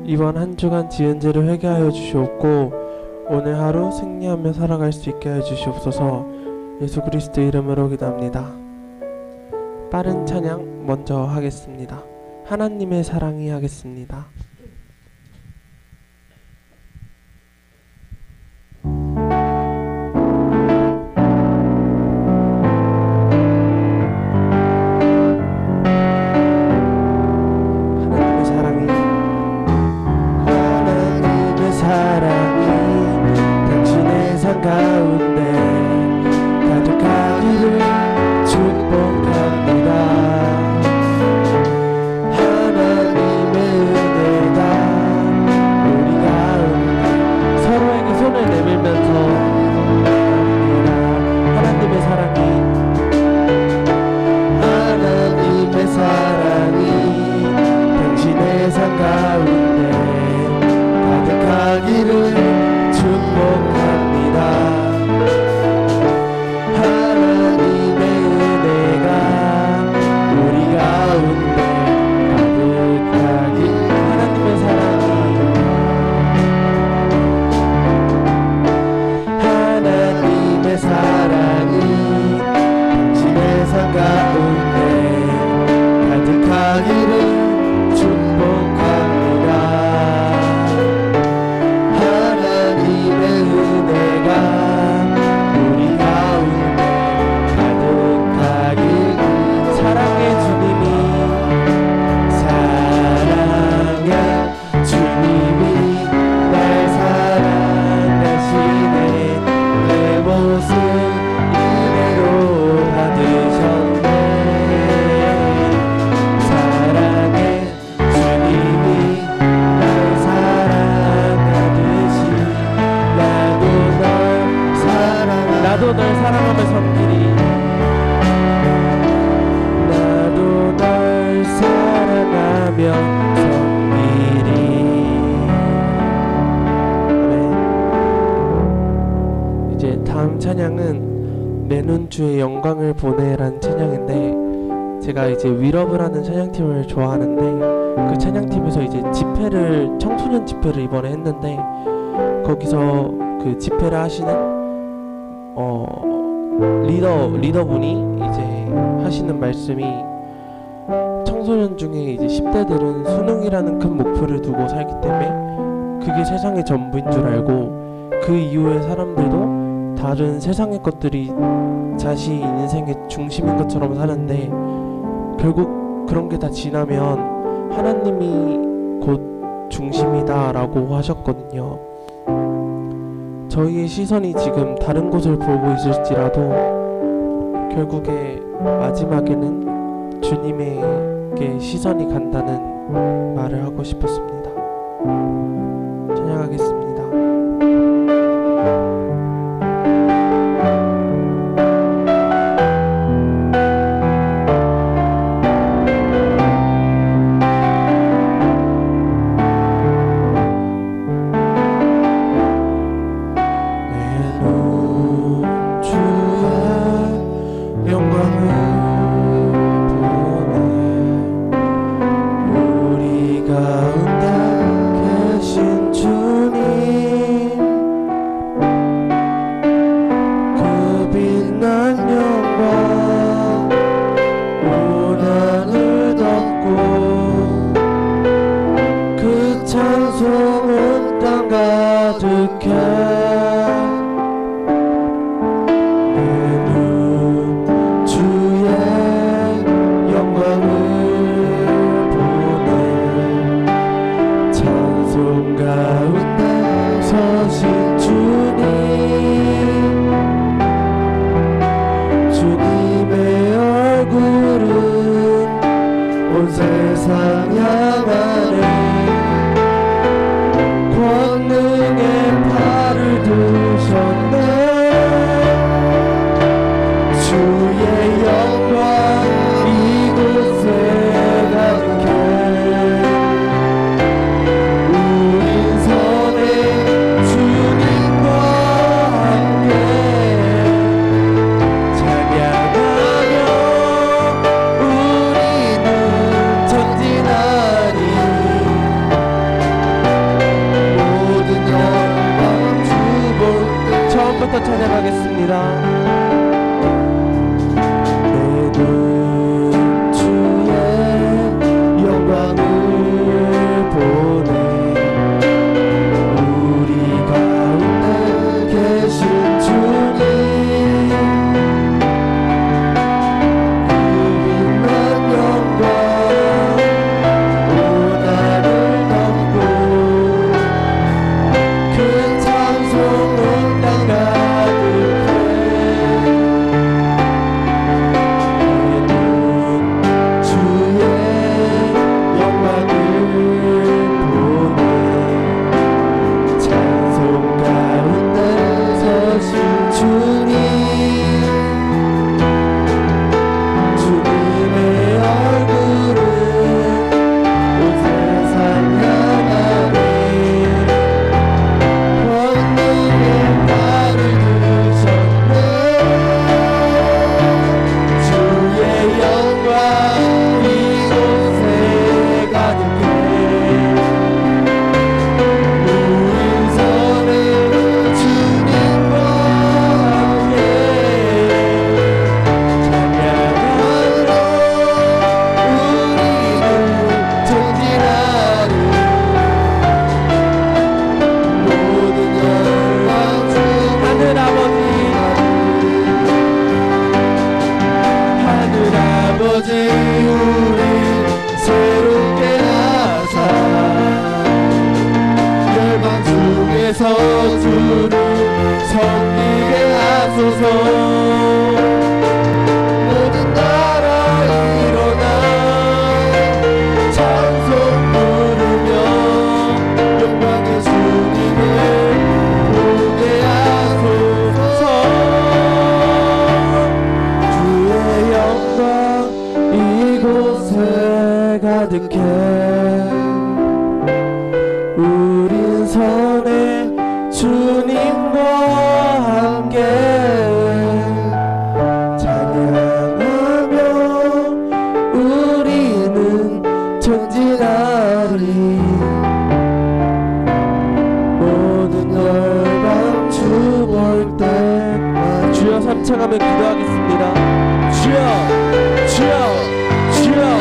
이번 한 주간 지은 죄를 회개하여 주시옵고 오늘 하루 승리하며 살아갈 수 있게 하여 주시옵소서. 예수 그리스도 이름으로 기도합니다. 빠른 찬양 먼저 하겠습니다. 하나님의 사랑이 하겠습니다. 내 눈 주의 영광을 보내라는 찬양인데, 제가 이제 위러브를 하는 찬양팀을 좋아하는데 그 찬양팀에서 이제 집회를, 청소년 집회를 이번에 했는데, 거기서 그 집회를 하시는 리더분이 이제 하시는 말씀이, 청소년 중에 이제 10대들은 수능이라는 큰 목표를 두고 살기 때문에 그게 세상의 전부인 줄 알고, 그 이후에 사람들도 다른 세상의 것들이 자신 인생의 중심인 것처럼 사는데, 결국 그런 게 다 지나면 하나님이 곧 중심이다 라고 하셨거든요. 저희의 시선이 지금 다른 곳을 보고 있을지라도 결국에 마지막에는 주님에게 시선이 간다는 말을 하고 싶었습니다. 찬양하겠습니다. 우리 가운데 계신 주님 땅에서 주를 섬기게 하소서. 모든 나라 일어나 찬송 부르며 영광의 주님을 보게 하소서. 주의 영광 이곳에 가득해 우린 선해 주님과 함께 찬양하며 우리는 전진하리. 모든 열방 주 볼 때마다 주여 삼창하며 기도하겠습니다. 주여 주여 주여.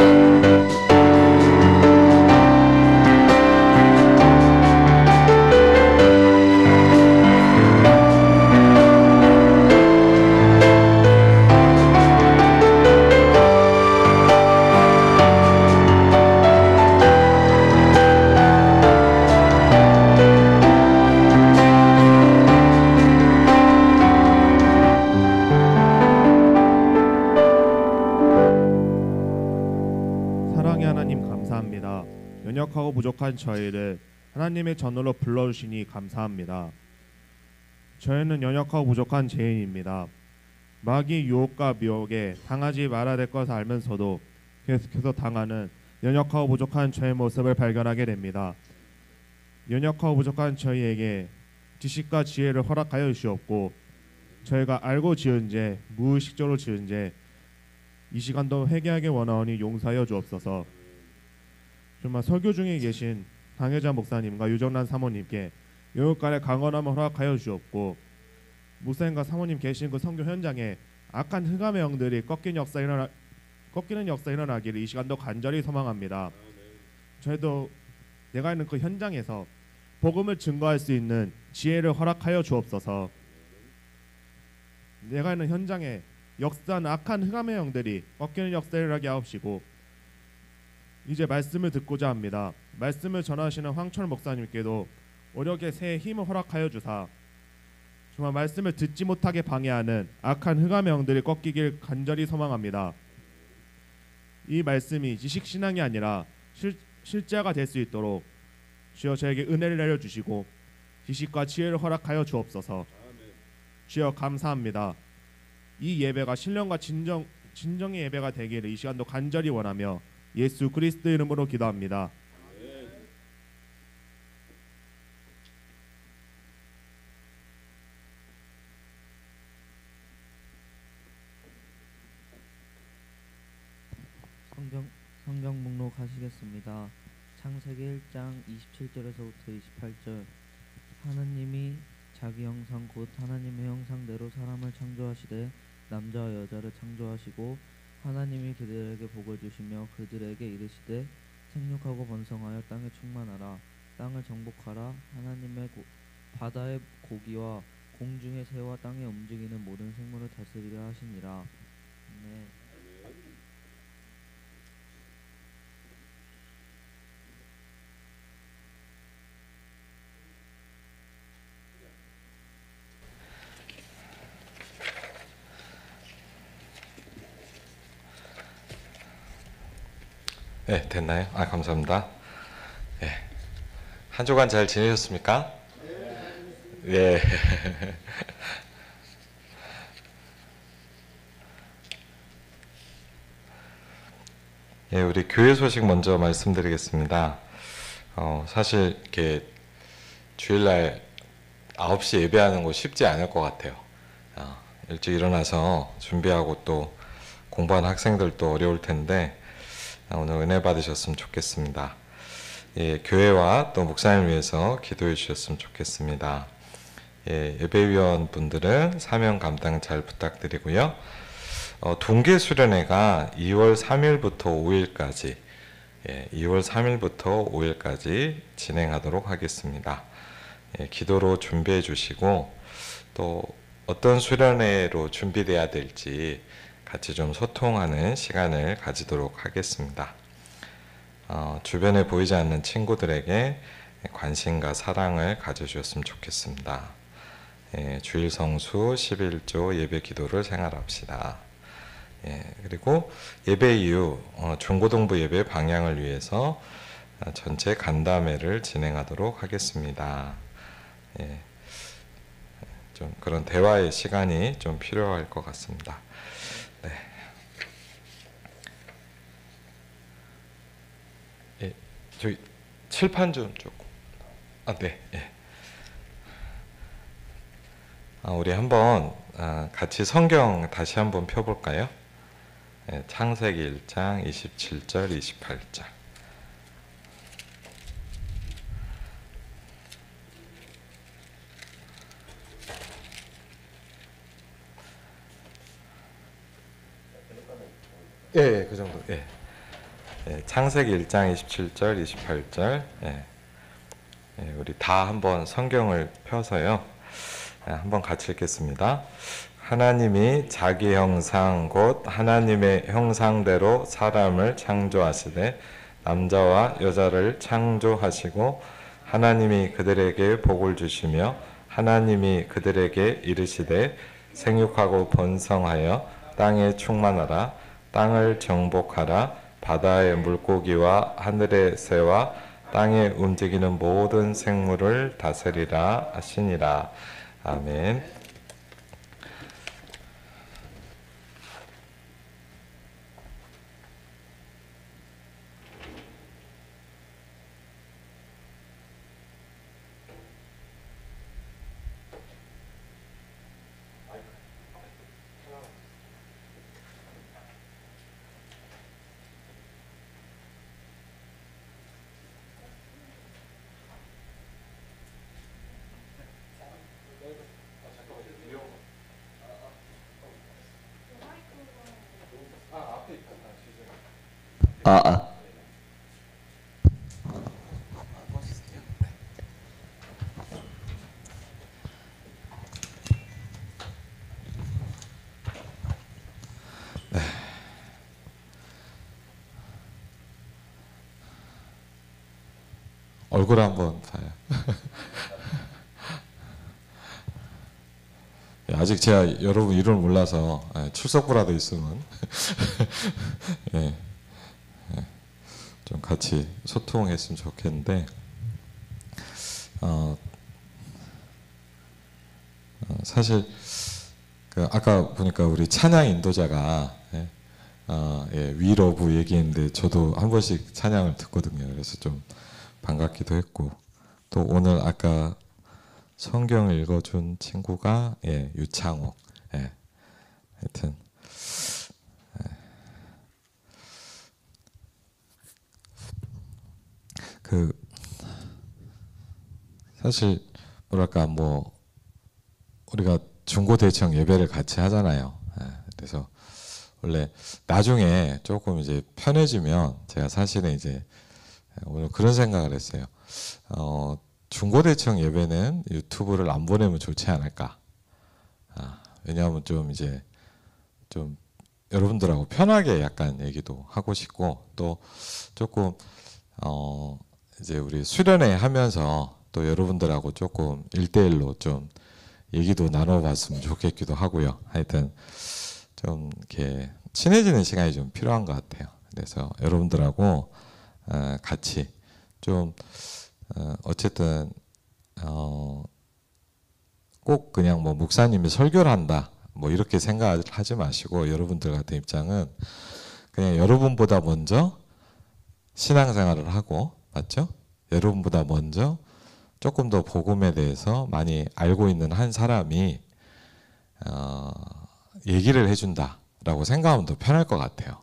연약하고 부족한 저희를 하나님의 전으로 불러주시니 감사합니다. 저희는 연약하고 부족한 죄인입니다. 마귀 유혹과 미혹에 당하지 말아야 될 것을 알면서도 계속해서 당하는 연약하고 부족한 저의 모습을 발견하게 됩니다. 연약하고 부족한 저희에게 지식과 지혜를 허락하여 주시옵고 저희가 알고 지은 죄, 무의식적으로 지은 죄, 이 시간도 회개하기 원하오니 용서하여 주옵소서. 정말 설교 중에 계신 강혜자 목사님과 유정란 사모님께 영육간의 강건함을 허락하여 주옵고 목사님과 사모님 계신 그 선교 현장에 악한 흑암의 영들이 꺾이는 역사 일어나기를 이 시간도 간절히 소망합니다. 저희도 내가 있는 그 현장에서 복음을 증거할 수 있는 지혜를 허락하여 주옵소서. 내가 있는 현장에 역사하는 악한 흑암의 영들이 꺾이는 역사를 일어나게 하옵시고 이제 말씀을 듣고자 합니다. 말씀을 전하시는 황철 목사님께도 오력의 새 힘을 허락하여 주사 정말 말씀을 듣지 못하게 방해하는 악한 흑암의 영들이 꺾이길 간절히 소망합니다. 이 말씀이 지식신앙이 아니라 실제가 될 수 있도록 주여 저에게 은혜를 내려주시고 지식과 지혜를 허락하여 주옵소서. 주여 감사합니다. 이 예배가 신령과 진정의 예배가 되기를 이 시간도 간절히 원하며 예수 그리스도 이름으로 기도합니다. 성경 목록 하시겠습니다. 창세기 1장 27절에서부터 28절. 하나님이 자기 형상 곧 하나님의 형상대로 사람을 창조하시되 남자와 여자를 창조하시고 하나님이 그들에게 복을 주시며 그들에게 이르시되 생육하고 번성하여 땅에 충만하라. 땅을 정복하라. 하나님의 바다의 고기와 공중의 새와 땅에 움직이는 모든 생물을 다스리라 하시니라. 네. 네, 됐나요? 감사합니다. 네, 한 주간 잘 지내셨습니까? 네. 예, 우리 교회 소식 먼저 말씀드리겠습니다. 사실 이렇게 주일날 9시 예배하는 거 쉽지 않을 것 같아요. 일찍 일어나서 준비하고 또 공부하는 학생들도 어려울 텐데 오늘 은혜 받으셨으면 좋겠습니다. 예, 교회와 또 목사님을 위해서 기도해 주셨으면 좋겠습니다. 예, 예배위원 분들은 사명 감당 잘 부탁드리고요. 동계 수련회가 2월 3일부터 5일까지 2월 3일부터 5일까지 진행하도록 하겠습니다. 예, 기도로 준비해 주시고 또 어떤 수련회로 준비돼야 될지 같이 좀 소통하는 시간을 가지도록 하겠습니다. 주변에 보이지 않는 친구들에게 관심과 사랑을 가져주셨으면 좋겠습니다. 주일 성수 11조 예배 기도를 생활합시다. 그리고 예배 이후 중고등부 예배 방향을 위해서 전체 간담회를 진행하도록 하겠습니다. 좀 그런 대화의 시간이 좀 필요할 것 같습니다. 저희 칠판 좀 조금. 우리 한번 같이 성경 다시 한번 펴볼까요? 창세기 1장 27절 28절. 그 정도. 창세기 1장 27절 28절. 우리 다 한번 성경을 펴서요. 한번 같이 읽겠습니다. 하나님이 자기 형상 곧 하나님의 형상대로 사람을 창조하시되 남자와 여자를 창조하시고 하나님이 그들에게 복을 주시며 하나님이 그들에게 이르시되 생육하고 번성하여 땅에 충만하라 땅을 정복하라 바다의 물고기와 하늘의 새와 땅에 움직이는 모든 생물을 다스리라 하시니라. 아멘. 얼굴 한번 봐요. 아직 제가 여러분 이름을 몰라서 출석부라도 있으면 좀 같이 소통했으면 좋겠는데 사실 아까 보니까 우리 찬양 인도자가 위러브 얘기했는데 저도 한 번씩 찬양을 듣거든요. 그래서 좀 반갑기도 했고 또 오늘 아까 성경을 읽어준 친구가 유창옥. 하여튼 사실 뭐랄까 우리가 중고대청 예배를 같이 하잖아요. 그래서 원래 나중에 조금 이제 편해지면 제가 사실은 이제 오늘 그런 생각을 했어요. 중고대청 예배는 유튜브를 안 보내면 좋지 않을까. 왜냐하면 좀 이제 좀 여러분들하고 편하게 약간 얘기도 하고 싶고 또 조금 이제 우리 수련회 하면서 또 여러분들하고 조금 1대1로 좀 얘기도 나눠봤으면 좋겠기도 하고요. 하여튼 좀 이렇게 친해지는 시간이 좀 필요한 것 같아요. 그래서 여러분들하고 같이 좀 어쨌든 꼭 그냥 목사님이 설교를 한다 이렇게 생각하지 마시고 여러분들 같은 입장은 그냥 여러분보다 먼저 신앙생활을 하고 맞죠? 여러분보다 먼저 조금 더 복음에 대해서 많이 알고 있는 한 사람이 얘기를 해준다라고 생각하면 더 편할 것 같아요.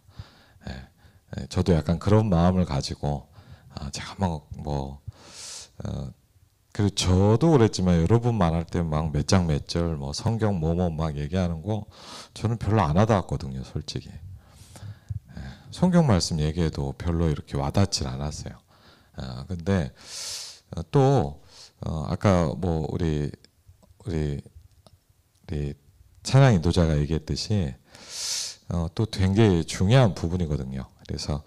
저도 약간 그런 마음을 가지고 제가 그리고 저도 그랬지만 여러분 말할 때 막 몇 장 몇 절 성경 막 얘기하는 거 저는 별로 안 와닿았거든요, 솔직히. 성경 말씀 얘기해도 별로 이렇게 와닿질 않았어요. 근데 또 아까 우리 찬양 인도자가 얘기했듯이 또 굉장히 중요한 부분이거든요. 그래서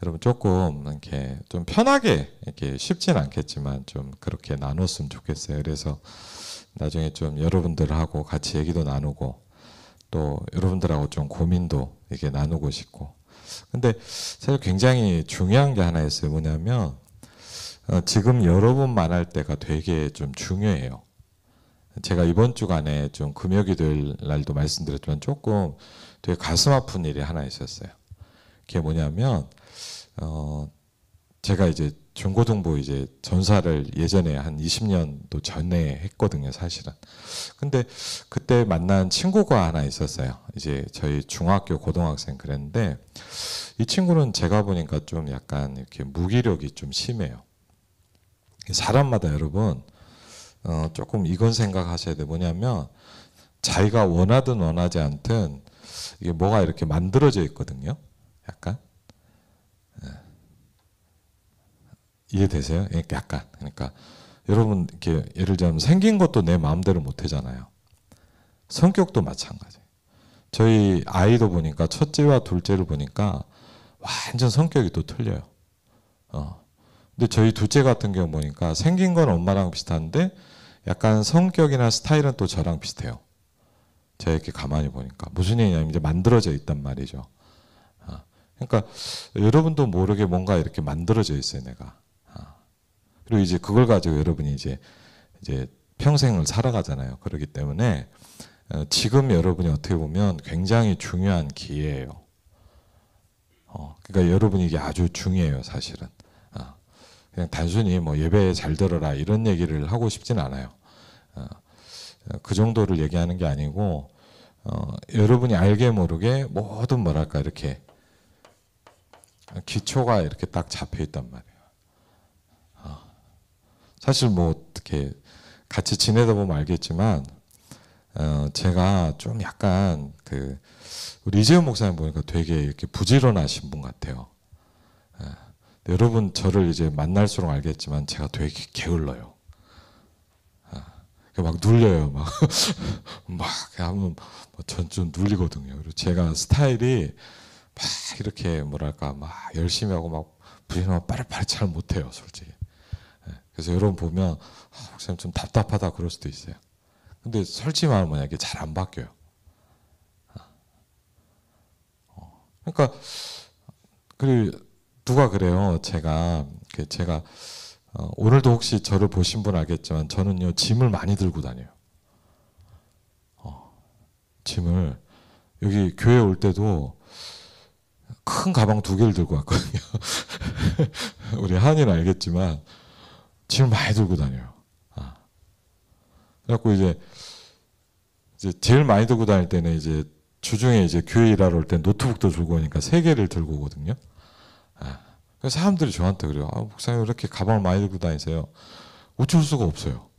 여러분 조금 이렇게 좀 편하게 이렇게 쉽진 않겠지만 좀 그렇게 나눴으면 좋겠어요. 그래서 나중에 좀 여러분들하고 같이 얘기도 나누고 또 여러분들하고 좀 고민도 이렇게 나누고 싶고. 근데 사실 굉장히 중요한 게 하나 있어요. 뭐냐면 지금 여러분 만날 때가 되게 좀 중요해요. 제가 이번 주간에 좀 금요일될 날도 말씀드렸지만 조금 되게 가슴 아픈 일이 하나 있었어요. 그게 뭐냐면 제가 이제 중고등부 이제 전사를 예전에 한 20년도 전에 했거든요, 사실은. 근데 그때 만난 친구가 하나 있었어요. 이제 저희 중학교 고등학생 그랬는데 이 친구는 제가 보니까 좀 약간 이렇게 무기력이 좀 심해요. 사람마다 여러분 조금 이건 생각하셔야 돼요. 뭐냐면 자기가 원하든 원하지 않든 이게 뭐가 이렇게 만들어져 있거든요. 약간 이해되세요? 약간 그러니까 여러분 이렇게 예를 들면 생긴 것도 내 마음대로 못 하잖아요. 성격도 마찬가지예요. 저희 아이도 보니까 첫째와 둘째를 보니까 완전 성격이 또 틀려요. 근데 저희 둘째 같은 경우 보니까 생긴 건 엄마랑 비슷한데 약간 성격이나 스타일은 또 저랑 비슷해요. 제가 이렇게 가만히 보니까 무슨 얘기냐면 이제 만들어져 있단 말이죠. 그러니까 여러분도 모르게 뭔가 이렇게 만들어져 있어요, 내가. 그리고 이제 그걸 가지고 여러분이 이제 평생을 살아가잖아요. 그렇기 때문에 지금 여러분이 어떻게 보면 굉장히 중요한 기회예요. 그러니까 여러분이 이게 아주 중요해요, 사실은. 그냥 단순히 뭐 예배 잘 들어라 이런 얘기를 하고 싶진 않아요. 그 정도를 얘기하는 게 아니고 여러분이 알게 모르게 모든 뭐랄까 이렇게 기초가 이렇게 딱 잡혀 있단 말이에요. 사실 뭐 어떻게 같이 지내다 보면 알겠지만 제가 좀 약간 우리 이재훈 목사님 보니까 되게 이렇게 부지런하신 분 같아요. 여러분 저를 이제 만날수록 알겠지만 제가 되게 게을러요. 막 눌려요. 막 하면 전 좀 눌리거든요. 그리고 제가 스타일이 막 이렇게 뭐랄까 막 열심히 하고 막 부지런하고 빠르빠르 잘 못해요, 솔직히. 그래서 여러분 보면 목사님 좀 답답하다 그럴 수도 있어요. 근데 솔직히 말하면 뭐냐, 이게 잘 안 바뀌어요. 그러니까 그리고 누가 그래요. 제가 오늘도 혹시 저를 보신 분 알겠지만 저는요 짐을 많이 들고 다녀요. 짐을 여기 교회 올 때도 큰 가방 2개를 들고 왔거든요. 우리 한이는 알겠지만 짐을 많이 들고 다녀요. 그래갖고 이제 제일 많이 들고 다닐 때는 이제 주중에 이제 교회 일하러 올 때 노트북도 들고 오니까 3개를 들고 오거든요. 그래서 사람들이 저한테 그래요. 목사님 왜 이렇게 가방을 많이 들고 다니세요? 어쩔 수가 없어요.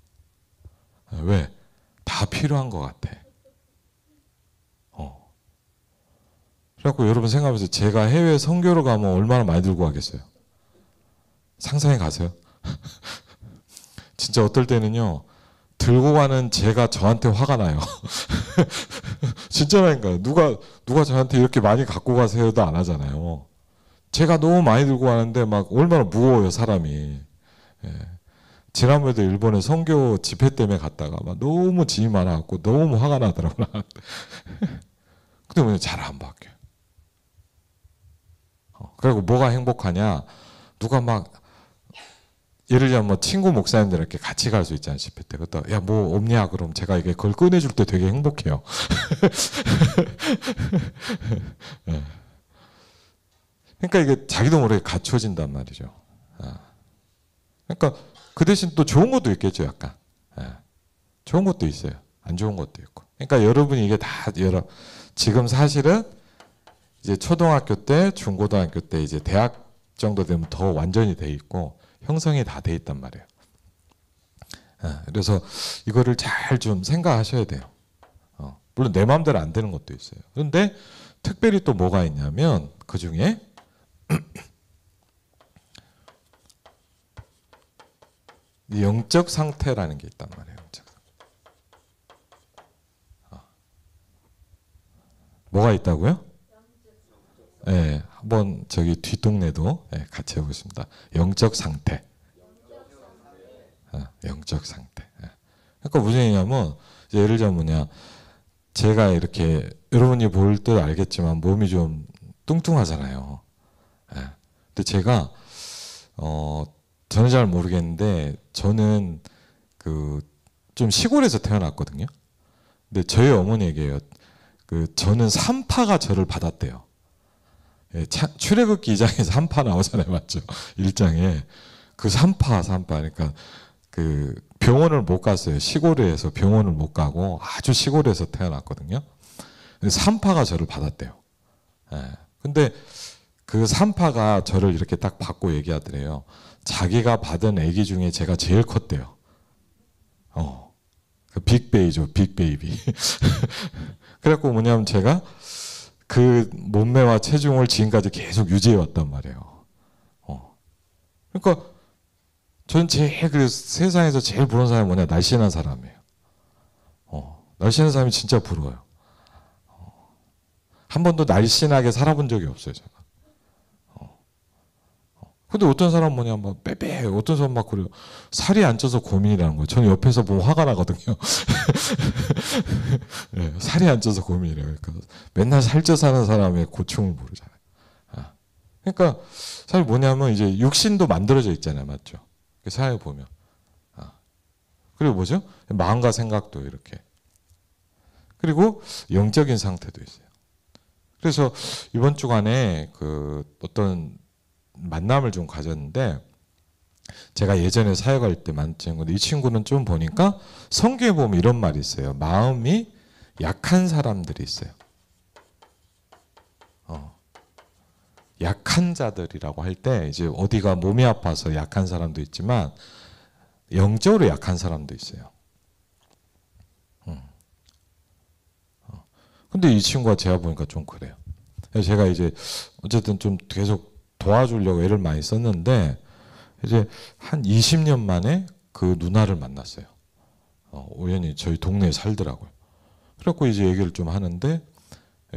왜? 다 필요한 것 같아. 그래갖고 여러분 생각하면서 제가 해외 선교로 가면 얼마나 많이 들고 가겠어요? 상상해 가세요. 진짜 어떨 때는요. 들고 가는 제가 저한테 화가 나요. 진짜라니까요. 누가 저한테 이렇게 많이 갖고 가세요도 안 하잖아요. 제가 너무 많이 들고 가는데 막 얼마나 무거워요, 사람이. 지난번에도 일본에 선교 집회 때문에 갔다가 막 너무 짐이 많아갖고 너무 화가 나더라고요. 근데 왜 잘 안 바뀌어요? 그리고 뭐가 행복하냐? 누가 막 예를 들면 뭐 친구 목사님들 이렇게 같이 갈 수 있잖아요, 집회 때. 그때 야 뭐 없냐? 그럼 제가 이게 그걸 꺼내줄 때 되게 행복해요. 그러니까 이게 자기도 모르게 갖춰진단 말이죠. 그러니까 그 대신 또 좋은 것도 있겠죠, 약간. 좋은 것도 있어요. 안 좋은 것도 있고. 그러니까 여러분이 이게 다 지금 사실은 이제 초등학교 때, 중고등학교 때 이제 대학 정도 되면 더 완전히 돼 있고 형성이 다 돼 있단 말이에요. 그래서 이거를 잘 좀 생각하셔야 돼요. 물론 내 마음대로 안 되는 것도 있어요. 그런데 특별히 또 뭐가 있냐면 그 중에 영적 상태라는 게 있단 말이에요. 뭐가 있다고요? 네, 한번 저기 뒷동네도 예, 같이 해보겠습니다. 영적 상태. 영적 상태. 예. 그러니까 무슨 얘기냐면 이제 예를 들면 뭐냐, 제가 이렇게 여러분이 볼 때 알겠지만 몸이 좀 뚱뚱하잖아요. 예. 근데 제가 저는 잘 모르겠는데 저는 그 좀 시골에서 태어났거든요. 근데 저희 어머니 얘기해요. 그 저는 산파가 저를 받았대요. 예, 출애굽기 2장에서 산파 나오잖아요, 맞죠? 1장에 그 산파. 그러니까 그 병원을 못 갔어요. 시골에서 병원을 못 가고 아주 시골에서 태어났거든요. 근데 산파가 저를 받았대요. 예. 근데 그 산파가 저를 이렇게 딱 받고 얘기하더래요. 자기가 받은 아기 중에 제가 제일 컸대요. 그 빅베이죠, 빅베이비. 그래갖고 뭐냐면 제가 그 몸매와 체중을 지금까지 계속 유지해 왔단 말이에요. 그러니까 저는 제일 그 세상에서 제일 부러운 사람이 뭐냐, 날씬한 사람이에요. 날씬한 사람이 진짜 부러워요. 한 번도 날씬하게 살아본 적이 없어요, 제가. 근데 어떤 사람 뭐냐, 막 빼빼, 어떤 사람 막 그래요. 살이 안 쪄서 고민이라는 거예요. 저는 옆에서 보면 화가 나거든요. 네, 살이 안 쪄서 고민이래요. 그러니까 맨날 살쪄 사는 사람의 고충을 모르잖아요. 그러니까 사실 뭐냐면 이제 육신도 만들어져 있잖아요, 맞죠? 사회 보면. 그리고 뭐죠? 마음과 생각도 이렇게. 그리고 영적인 상태도 있어요. 그래서 이번 주간에 그 어떤 만남을 좀 가졌는데, 제가 예전에 사역할 때 만난 건데 이 친구는 좀 보니까 성경에 보면 이런 말이 있어요. 마음이 약한 사람들이 있어요. 약한 자들이라고 할 때 이제 어디가 몸이 아파서 약한 사람도 있지만 영적으로 약한 사람도 있어요. 근데 이 친구가 제가 보니까 좀 그래요. 제가 이제 어쨌든 좀 계속 도와주려고 애를 많이 썼는데 이제 한 20년 만에 그 누나를 만났어요. 우연히 저희 동네에 살더라고요. 그래갖고 이제 얘기를 좀 하는데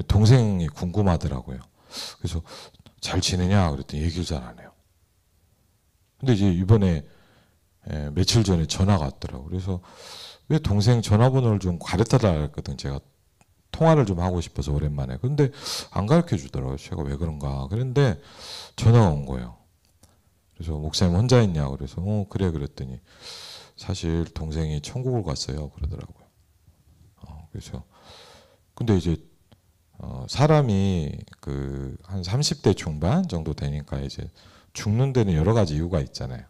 동생이 궁금하더라고요. 그래서 잘 지내냐 그랬더니 얘기를 잘 안 해요. 근데 이제 이번에 며칠 전에 전화가 왔더라고요. 그래서 왜 동생 전화번호를 좀 가르쳐달라 했거든. 제가 통화를 좀 하고 싶어서 오랜만에. 근데 안 가르쳐 주더라고요. 제가 왜 그런가. 그런데 전화가 온 거예요. 그래서 목사님 혼자 있냐. 그래서 그래 그랬더니 사실 동생이 천국을 갔어요. 그러더라고요. 그래서 근데 이제 사람이 그 한 30대 중반 정도 되니까 이제 죽는 데는 여러 가지 이유가 있잖아요.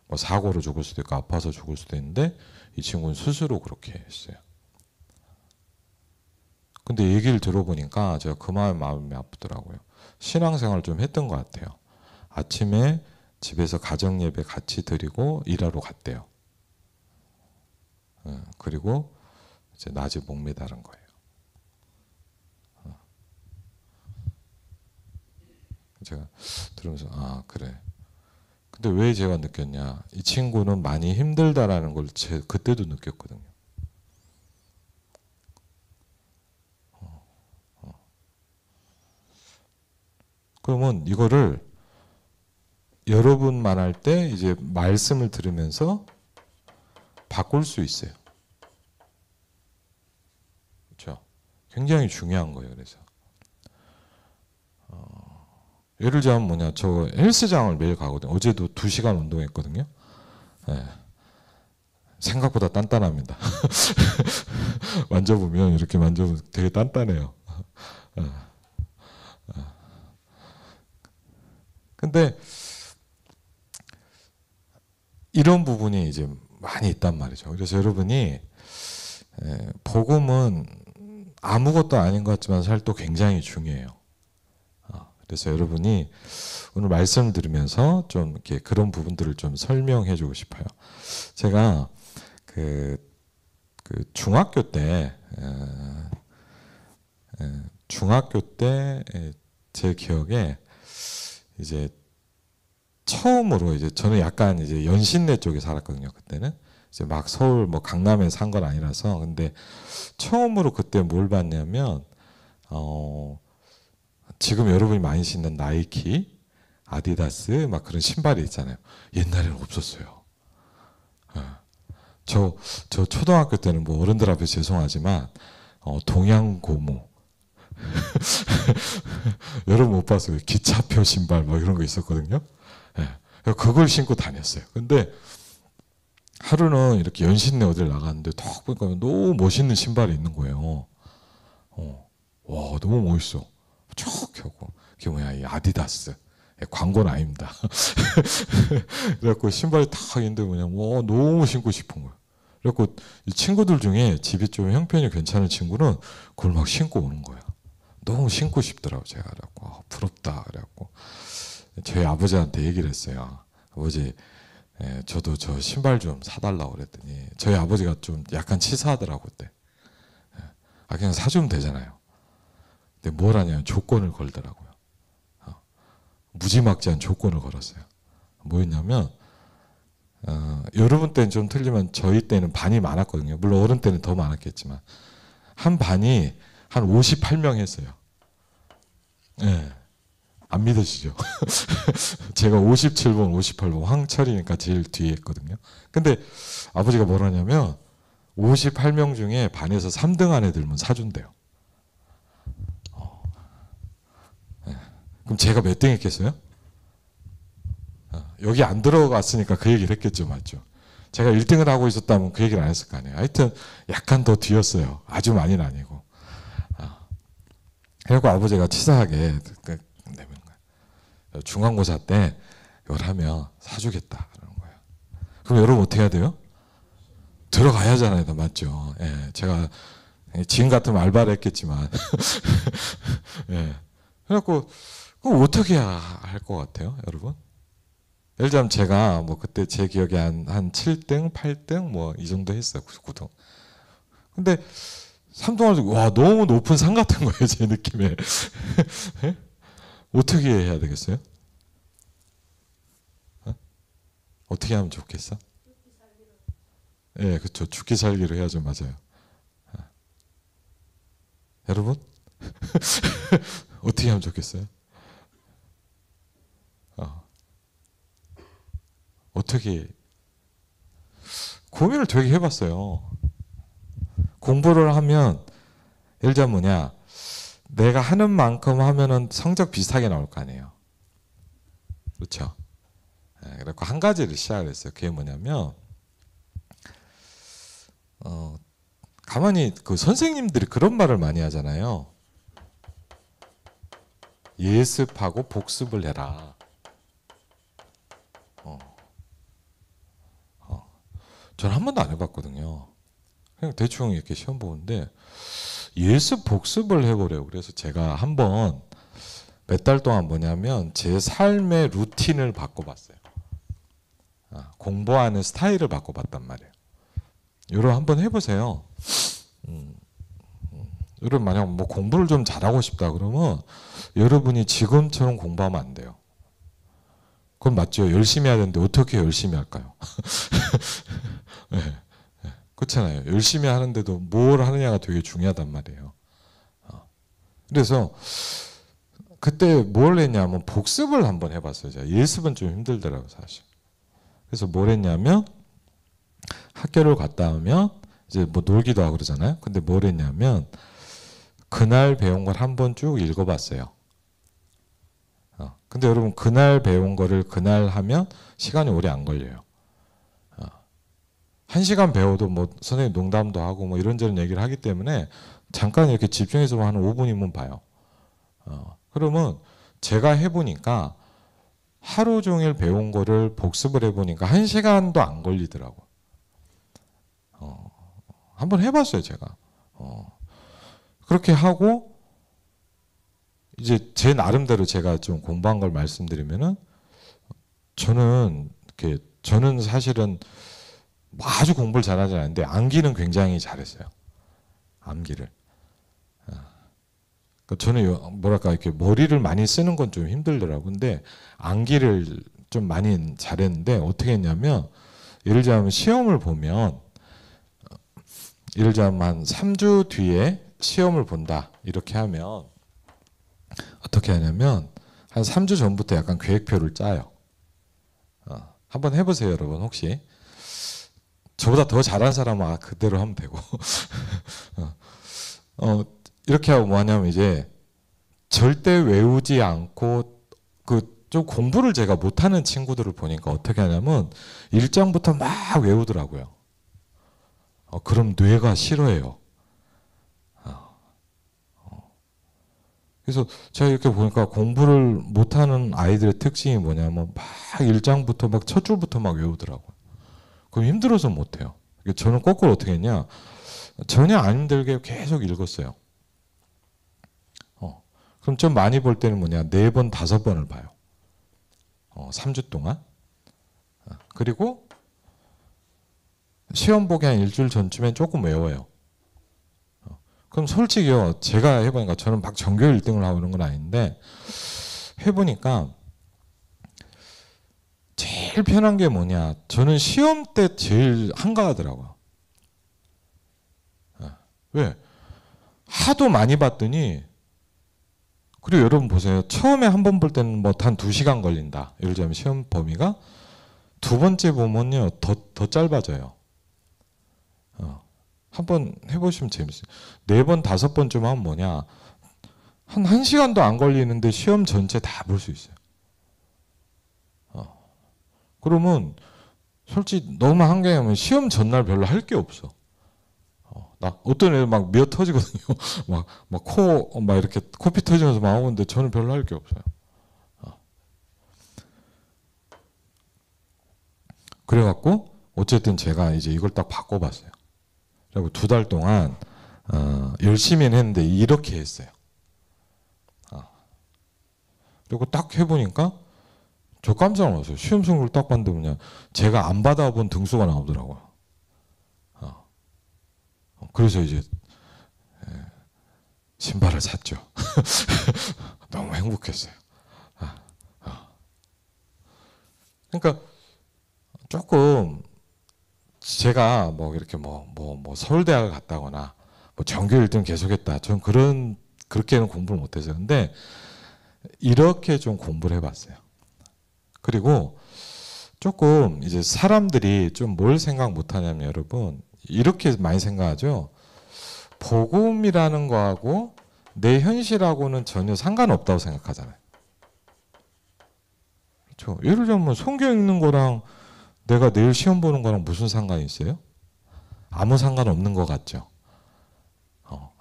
뭐 사고로 죽을 수도 있고 아파서 죽을 수도 있는데 이 친구는 스스로 그렇게 했어요. 근데 얘기를 들어보니까 제가 그 마음이 아프더라고요. 신앙생활을 좀 했던 것 같아요. 아침에 집에서 가정예배 같이 드리고 일하러 갔대요. 그리고 이제 낮에 목 매다른 거예요. 제가 들으면서 그래. 근데 왜 제가 느꼈냐? 이 친구는 많이 힘들다라는 걸 그때도 느꼈거든요. 그러면 이거를 여러분만 할 때 이제 말씀을 들으면서 바꿀 수 있어요. 그렇죠? 굉장히 중요한 거예요. 그래서 예를 들자면 뭐냐, 저 헬스장을 매일 가거든요. 어제도 2시간 운동했거든요. 네. 생각보다 단단합니다. 만져보면 이렇게 만져보면 되게 단단해요. 근데 이런 부분이 이제 많이 있단 말이죠. 그래서 여러분이 복음은 아무것도 아닌 것 같지만 사실 또 굉장히 중요해요. 그래서 여러분이 오늘 말씀 들으면서 좀 이렇게 그런 부분들을 좀 설명해 주고 싶어요. 제가 그 중학교 때 제 기억에 이제 처음으로 이제 저는 약간 이제 연신내 쪽에 살았거든요. 그때는 이제 막 서울 뭐 강남에 산 건 아니라서. 근데 처음으로 그때 뭘 봤냐면 지금 여러분이 많이 신는 나이키, 아디다스 막 그런 신발이 있잖아요. 옛날에는 없었어요. 저 초등학교 때는 뭐 어른들 앞에 죄송하지만 동양고무 여러분 못 봤어요. 기차표 신발 뭐 이런 거 있었거든요. 그걸 신고 다녔어요. 근데 하루는 이렇게 연신내 어딜 나갔는데 딱 보니까 너무 멋있는 신발이 있는 거예요. 와 너무 멋있어. 쭉 하고 그게 뭐야 이 아디다스. 광고는 아닙니다. 그래갖고 신발이 딱 있는데 뭐냐 너무 신고 싶은 거예요. 그래갖고 이 친구들 중에 집이 좀 형편이 괜찮은 친구는 그걸 막 신고 오는 거야. 너무 신고 싶더라고 제가. 그래갖고 부럽다. 그래갖고 저희 아버지한테 얘기를 했어요. 아버지 저도 저 신발 좀 사달라고 그랬더니 저희 아버지가 좀 약간 치사하더라고 그때. 그냥 사주면 되잖아요. 근데 뭘 하냐면 조건을 걸더라고요. 무지막지한 조건을 걸었어요. 뭐였냐면 여러분 때는 좀 틀리면 저희 때는 반이 많았거든요. 물론 어른 때는 더 많았겠지만 한 반이 한 58명 했어요. 안 믿으시죠? 제가 57번, 58번 황철이니까 제일 뒤에 했거든요. 근데 아버지가 뭐라냐면 58명 중에 반에서 3등 한 애들만 사준대요. 그럼 제가 몇 등 했겠어요? 여기 안 들어갔으니까 그 얘기를 했겠죠. 맞죠? 제가 1등을 하고 있었다면 그 얘기를 안 했을 거 아니에요. 하여튼 약간 더 뒤였어요. 아주 많이는 아니고. 그래서 아버지가 치사하게 내면 거예요. 중간고사 때 이걸 하면 사주겠다. 그러는 거예요. 그럼 여러분 어떻게 해야 돼요? 들어가야 하잖아요. 맞죠? 제가 지금 같으면 알바를 했겠지만 그래갖고 그럼 어떻게 해야 할 것 같아요, 여러분? 예를 들자면 제가 뭐 그때 제 기억에 한 7등, 8등 뭐 이 정도 했어요, 9등. 근데 3등을 와 너무 높은 산 같은 거예요, 제 느낌에. 어떻게 해야 되겠어요? 어떻게 하면 좋겠어? 그렇죠. 죽기 살기로 해야죠, 맞아요. 여러분 어떻게 하면 좋겠어요? 어떻게 고민을 되게 해봤어요. 공부를 하면 예를 들자면 뭐냐 내가 하는 만큼 하면은 성적 비슷하게 나올 거 아니에요. 그렇죠? 그래서 한 가지를 시작을 했어요. 그게 뭐냐면 가만히 그 선생님들이 그런 말을 많이 하잖아요. 예습하고 복습을 해라. 저는 한 번도 안 해봤거든요. 그냥 대충 이렇게 시험 보는데 예습 복습을 해보려고 그래서 제가 한번 몇 달 동안 뭐냐면 제 삶의 루틴을 바꿔봤어요. 공부하는 스타일을 바꿔봤단 말이에요. 여러분 한번 해보세요. 여러분 만약 뭐 공부를 좀 잘하고 싶다 그러면 여러분이 지금처럼 공부하면 안 돼요. 그건 맞죠. 열심히 해야 되는데 어떻게 열심히 할까요? 그렇잖아요. 열심히 하는데도 뭘 하느냐가 되게 중요하단 말이에요. 그래서 그때 뭘 했냐면 복습을 한번 해봤어요. 제가 예습은 좀 힘들더라고요, 사실. 그래서 뭘 했냐면 학교를 갔다 오면 이제 뭐 놀기도 하고 그러잖아요. 근데 뭘 했냐면 그날 배운 걸 한번 쭉 읽어봤어요. 근데 여러분 그날 배운 거를 그날 하면 시간이 오래 안 걸려요. 1시간 배워도 뭐 선생님 농담도 하고 뭐 이런저런 얘기를 하기 때문에 잠깐 이렇게 집중해서 한 5분이면 봐요. 그러면 제가 해보니까 하루 종일 배운 거를 복습을 해보니까 1시간도 안 걸리더라고. 한번 해봤어요, 제가. 그렇게 하고 이제 제 나름대로 제가 좀 공부한 걸 말씀드리면은 저는 사실은 아주 공부를 잘하지 않는데 암기는 굉장히 잘했어요. 암기를. 저는 뭐랄까 이렇게 머리를 많이 쓰는 건 좀 힘들더라고요. 근데 암기를 좀 많이 잘했는데 어떻게 했냐면 예를 들자면 시험을 보면 예를 들자면 한 3주 뒤에 시험을 본다 이렇게 하면 어떻게 하냐면 한 3주 전부터 약간 계획표를 짜요. 한번 해보세요, 여러분. 혹시 저보다 더 잘하는 사람은 그대로 하면 되고 이렇게 하고 뭐 하냐면 이제 절대 외우지 않고 좀 공부를 제가 못하는 친구들을 보니까 어떻게 하냐면 1장부터 막 외우더라고요. 그럼 뇌가 싫어해요. 그래서 제가 이렇게 보니까 공부를 못하는 아이들의 특징이 뭐냐면 막 1장부터 막 첫 줄부터 막 외우더라고요. 그럼 힘들어서 못해요. 저는 거꾸로 어떻게 했냐, 전혀 안 힘들게 계속 읽었어요. 그럼 좀 많이 볼 때는 뭐냐, 4번, 5번을 봐요. 3주 동안. 그리고 시험 보기 한 일주일 전쯤엔 조금 외워요. 그럼 솔직히요, 제가 해보니까 저는 막 전교 1등을 하고 이런 건 아닌데 해보니까 제일 편한 게 뭐냐, 저는 시험 때 제일 한가하더라고요. 왜? 하도 많이 봤더니, 그리고 여러분 보세요. 처음에 한 번 볼 때는 뭐 한 2시간 걸린다. 예를 들자면 시험 범위가, 두 번째 보면요 더 짧아져요. 한번 해보시면 재밌어요. 4번, 5번쯤 하면 뭐냐, 한 1시간도 안 걸리는데 시험 전체 다 볼 수 있어요. 그러면 솔직히 너무 한가하면 시험 전날 별로 할 게 없어. 나 어떤 애들 막 미어 터지거든요. 막 이렇게 코피 터지면서 막 오는데 저는 별로 할 게 없어요. 그래갖고 어쨌든 제가 이제 이걸 딱 바꿔봤어요. 그리고 2달 동안 열심히는 했는데 이렇게 했어요. 그리고 딱 해보니까 저 깜짝 놀랐어요. 시험 성적을 딱 봤는데 그냥 제가 안 받아본 등수가 나오더라고요. 그래서 이제 신발을 샀죠. 너무 행복했어요. 그러니까 조금 제가 뭐 이렇게 뭐 서울대학을 갔다거나 뭐 전교 1등 계속했다, 전 그렇게는 공부를 못해서. 근데 이렇게 좀 공부를 해봤어요. 그리고 조금 이제 사람들이 좀 뭘 생각 못하냐면, 여러분 이렇게 많이 생각하죠. 복음이라는 거하고 내 현실하고는 전혀 상관없다고 생각하잖아요. 그렇죠? 예를 들면 성경 읽는 거랑 내가 내일 시험 보는 거랑 무슨 상관이 있어요? 아무 상관없는 것 같죠.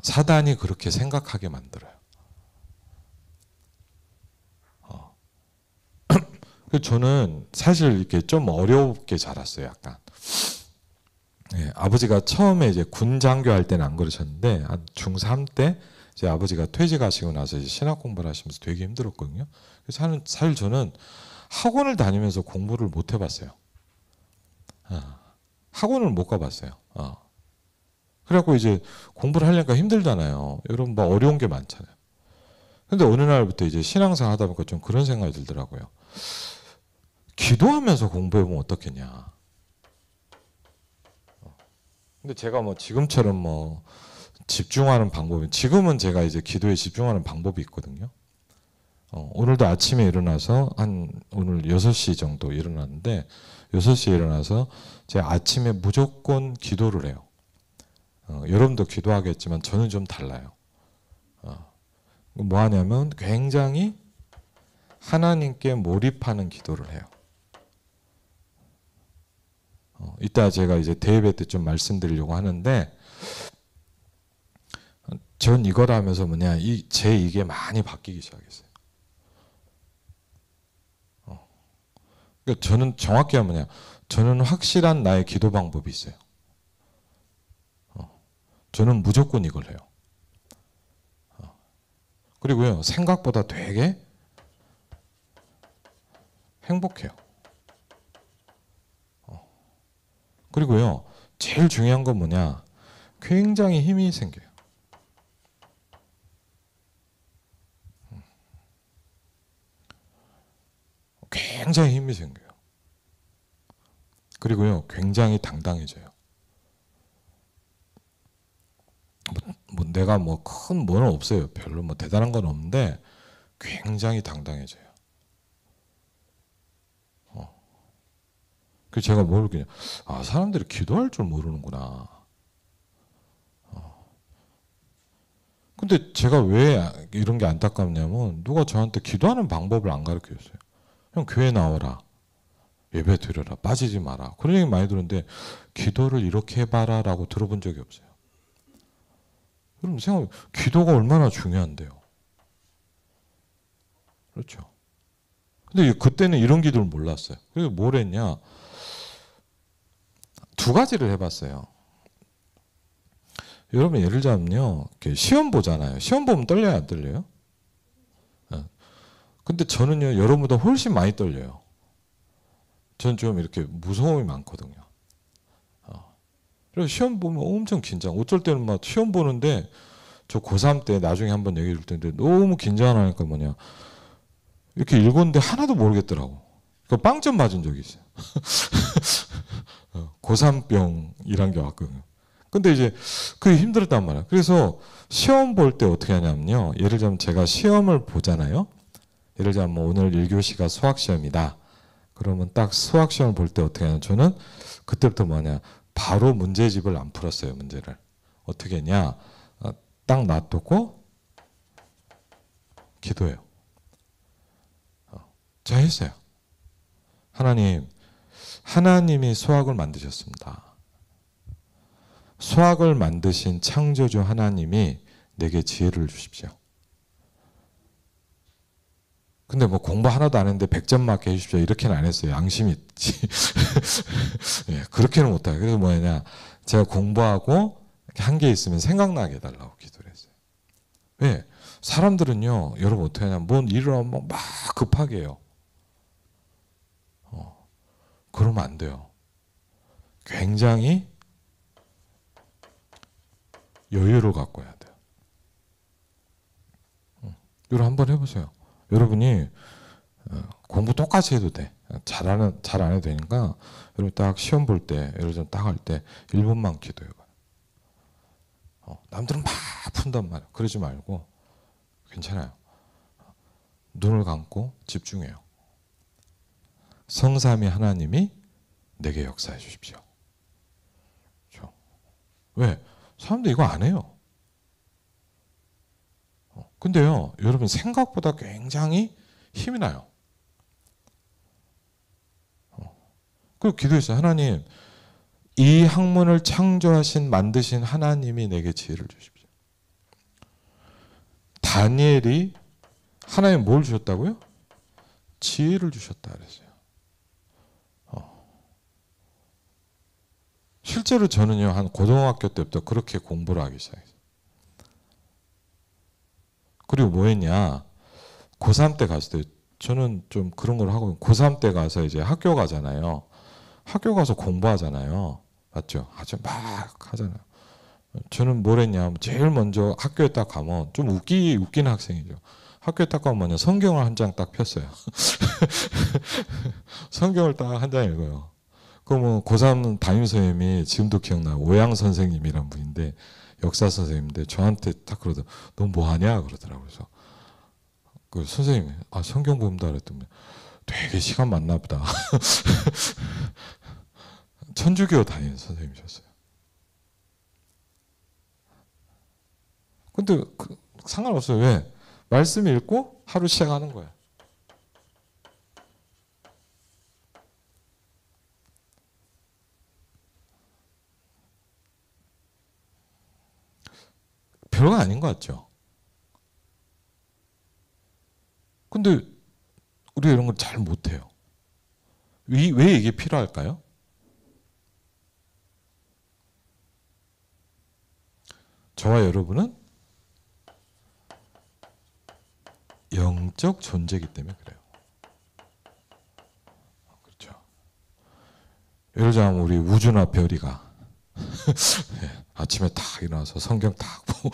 사단이 그렇게 생각하게 만들어요. 저는 사실 이렇게 좀 어렵게 자랐어요, 약간. 예, 아버지가 처음에 이제 군 장교할 때는 안 그러셨는데 한 중3 때 이제 아버지가 퇴직하시고 나서 이제 신학 공부를 하시면서 되게 힘들었거든요. 그래서 사실 저는 학원을 다니면서 공부를 못 해봤어요. 학원을 못 가봤어요. 그래갖고 이제 공부를 하려니까 힘들잖아요. 여러분 뭐 어려운 게 많잖아요. 근데 어느 날부터 이제 신앙생활 하다 보니까 좀 그런 생각이 들더라고요. 기도하면서 공부해보면 어떻겠냐. 근데 제가 뭐 지금처럼 뭐 집중하는 방법이, 지금은 제가 이제 기도에 집중하는 방법이 있거든요. 오늘도 아침에 일어나서 오늘 6시 정도 일어났는데 6시에 일어나서 제가 아침에 무조건 기도를 해요. 여러분도 기도하겠지만 저는 좀 달라요. 뭐 하냐면 굉장히 하나님께 몰입하는 기도를 해요. 이따 제가 이제 대예배 때 좀 말씀드리려고 하는데, 전 이걸 하면서 뭐냐, 이게 많이 바뀌기 시작했어요. 그러니까 저는 정확히 하면 뭐냐, 저는 확실한 나의 기도 방법이 있어요. 저는 무조건 이걸 해요. 그리고요, 생각보다 되게 행복해요. 그리고요, 제일 중요한 건 뭐냐, 굉장히 힘이 생겨요. 굉장히 힘이 생겨요. 그리고요, 굉장히 당당해져요. 뭐 내가 뭐 큰 뭐는 없어요. 별로 뭐 대단한 건 없는데 굉장히 당당해져요. 그래서 제가 뭘 그냥 사람들이 기도할 줄 모르는구나. 근데 제가 왜 이런 게 안타깝냐면 누가 저한테 기도하는 방법을 안 가르쳐 줬어요. 형 교회 나와라. 예배 드려라. 빠지지 마라. 그런 얘기 많이 들었는데 기도를 이렇게 해봐라 라고 들어본 적이 없어요. 여러분 생각해, 기도가 얼마나 중요한데요. 그렇죠. 근데 그때는 이런 기도를 몰랐어요. 그래서 뭘 했냐. 두 가지를 해봤어요. 여러분 예를 들자면요. 시험 보잖아요. 시험 보면 떨려요, 안 떨려요? 근데 저는요, 여러분보다 훨씬 많이 떨려요. 저는 좀 이렇게 무서움이 많거든요. 그래서 시험 보면 엄청 긴장. 어쩔 때는 막 시험 보는데 저 고3 때 나중에 한번 얘기해 줄 텐데 너무 긴장하니까 뭐냐. 이렇게 읽었는데 하나도 모르겠더라고. 그 빵점 맞은 적이 있어요. 고3병이란 게 왔거든요. 근데 이제 그게 힘들었단 말이에요. 그래서 시험 볼 때 어떻게 하냐면요. 예를 들자면 제가 시험을 보잖아요. 예를 들자면 뭐 오늘 1교시가 수학시험이다. 그러면 딱 수학시험을 볼 때 어떻게 하냐면 저는 그때부터 뭐냐. 바로 문제집을 안 풀었어요. 문제를. 어떻게 했냐. 딱 놔두고 기도해요. 제가 했어요. 하나님이 수학을 만드셨습니다. 수학을 만드신 창조주 하나님이 내게 지혜를 주십시오. 근데 뭐 공부 하나도 안 했는데 100점 맞게 해주십시오. 이렇게는 안 했어요. 양심이 있지. 예, 그렇게는 못해요. 그래서 뭐냐. 제가 공부하고 한 게 있으면 생각나게 해달라고 기도를 했어요. 왜? 사람들은요. 여러분 어떻게 하냐면 뭔 일을 하면 막 급하게 해요. 그러면 안 돼요. 굉장히 여유를 갖고 해야 돼요. 여러분 한번 해보세요. 여러분이 공부 똑같이 해도 돼. 잘 안 해도 되니까 여러분 딱 시험 볼 때, 예를 들어 딱 할 때 1분만 기도해봐요. 남들은 막 푼단 말이에요. 그러지 말고 괜찮아요. 눈을 감고 집중해요. 성삼위 하나님이 내게 역사해 주십시오. 그렇죠? 왜? 사람들 이거 안 해요. 근데요, 여러분 생각보다 굉장히 힘이 나요. 그리고 기도했어요. 하나님, 이 학문을 창조하신 만드신 하나님이 내게 지혜를 주십시오. 다니엘이 하나님 뭘 주셨다고요? 지혜를 주셨다 그랬어요. 실제로 저는요, 한 고등학교 때부터 그렇게 공부를 하기 시작했어요. 그리고 뭐 했냐, 고3 때 갔을 때, 저는 좀 그런 걸 하고, 고3 때 가서 이제 학교 가잖아요. 학교 가서 공부하잖아요. 맞죠? 아주 막 하잖아요. 저는 뭘 했냐, 제일 먼저 학교에 딱 가면, 좀 웃기는 학생이죠. 학교에 딱 가면 뭐냐, 성경을 한 장 딱 폈어요. 성경을 딱 한 장 읽어요. 그러면 고3 담임선생님이 지금도 기억나요. 오양 선생님이란 분인데 역사 선생님인데 저한테 딱 그러더라고요. 너 뭐하냐 그러더라고요. 그래서 그 선생님이 성경 본다 그랬더니 되게 시간 많나 보다. 천주교 다니는 선생님이셨어요. 근데 상관없어요. 왜? 말씀 읽고 하루 시작하는 거예요. 별거 아닌 것 같죠? 근데 우리가 이런 걸 잘 못해요. 왜 이게 필요할까요? 저와 여러분은 영적 존재이기 때문에 그래요. 그렇죠. 예를 들자면 우리 우주나 별이가 아침에 딱 일어나서 성경 딱 보고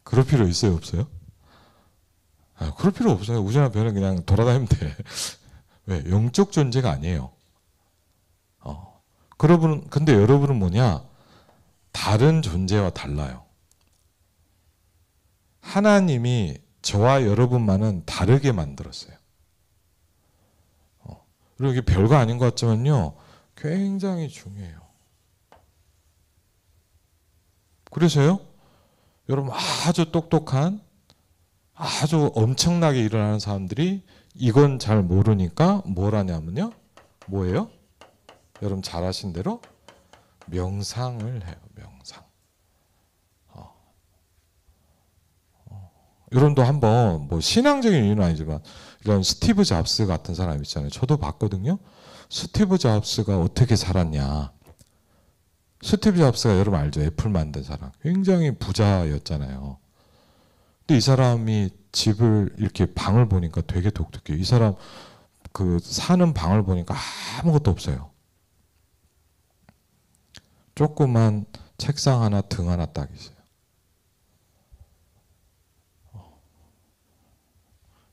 그럴 필요 있어요, 없어요? 그럴 필요 없어요. 우주나 별은 그냥 돌아다니면 돼. 왜? 영적 존재가 아니에요. 근데 여러분은 뭐냐? 다른 존재와 달라요. 하나님이 저와 여러분만은 다르게 만들었어요. 그리고 이게 별거 아닌 것 같지만요, 굉장히 중요해요. 그래서요, 여러분 아주 똑똑한, 아주 엄청나게 일어나는 사람들이 이건 잘 모르니까 뭘 하냐면요, 뭐예요? 여러분 잘 아신 대로 명상을 해요. 명상. 여러분도 한번 뭐 신앙적인 이유는 아니지만 이런 스티브 잡스 같은 사람 있잖아요. 저도 봤거든요. 스티브 잡스가 어떻게 살았냐. 스티브 잡스가 여러분 알죠? 애플 만든 사람. 굉장히 부자였잖아요. 근데 이 사람이 집을 이렇게 방을 보니까 되게 독특해요. 이 사람 그 사는 방을 보니까 아무것도 없어요. 조그만 책상 하나, 등 하나 딱 있어요.